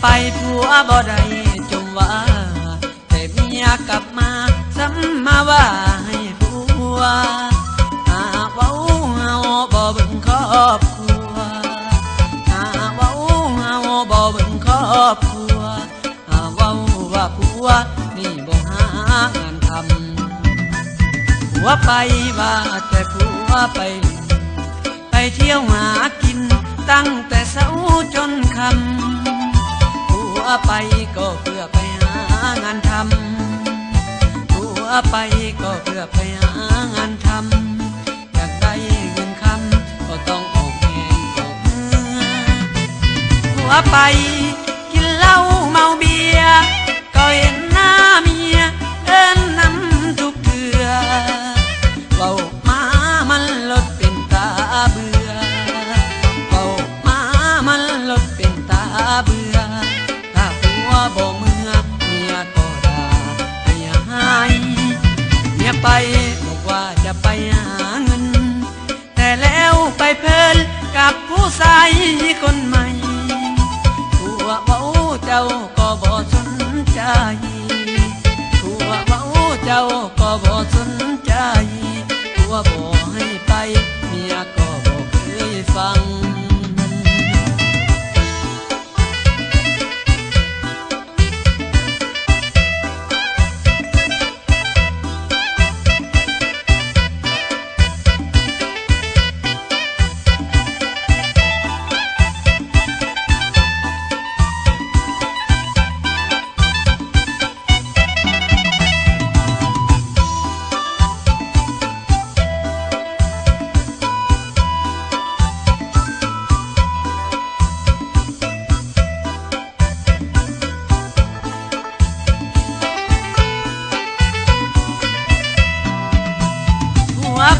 ไปผัวบ่ได้จมว่าแต่เมียกลับมาซ้ำมาว่าให้ผัวหากเว้าเฮาบ่เบิ่งครอบครัวหากเว้าเฮาบ่เบิ่งครอบครัวหากเว้าว่าผัวนี่บ่หางานทำผัวไปว่าแต่ผัวไปเที่ยวหากินตั้งแต่เช้าจนค่ำผัวไปก็เพื่อไปหางานทำผัวไปก็เพื่อไปหางานทำอยากได้เงินคำก็ต้องออกแรงออกเงินผัวไปกินเหล้าเมาเบียร์ก็เห็นหน้าเมียเดินนำทุกเทือเว้ามามันลดเป็นตาเบื่อเว้ามามันลดเป็นตาเบื่อถ้าผัวบ่เมื่อเมียก็ด่าให้หายเมียไปบอกว่าจะไปหาเงินแต่แล้วไปเพลินกับผู้ชายคนใหม่ผัวเว้าเจ้าก็บ่สนใจผัวเว้าเจ้าก็บ่สนใจผัวบ่ให้ไปเมียก็บ่เคยฟัง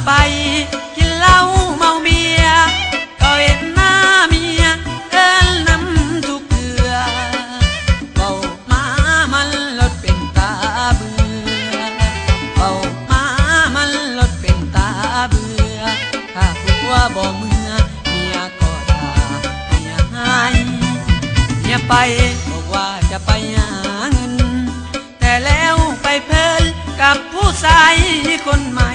ไปกินเหล้าเมาเบียร์ก็เห็นหน้าเมียเดินนำทุกเทือเว้ามามันลดเป็นตาเบื่อเว้ามามันลดเป็นตาเบื่อถ้าผัวบ่เมื่อเมียก็ด่าให้หายเมียไปบอกว่าจะไปหาเงินแต่แล้วไปเพลินกับผู้ชายคนใหม่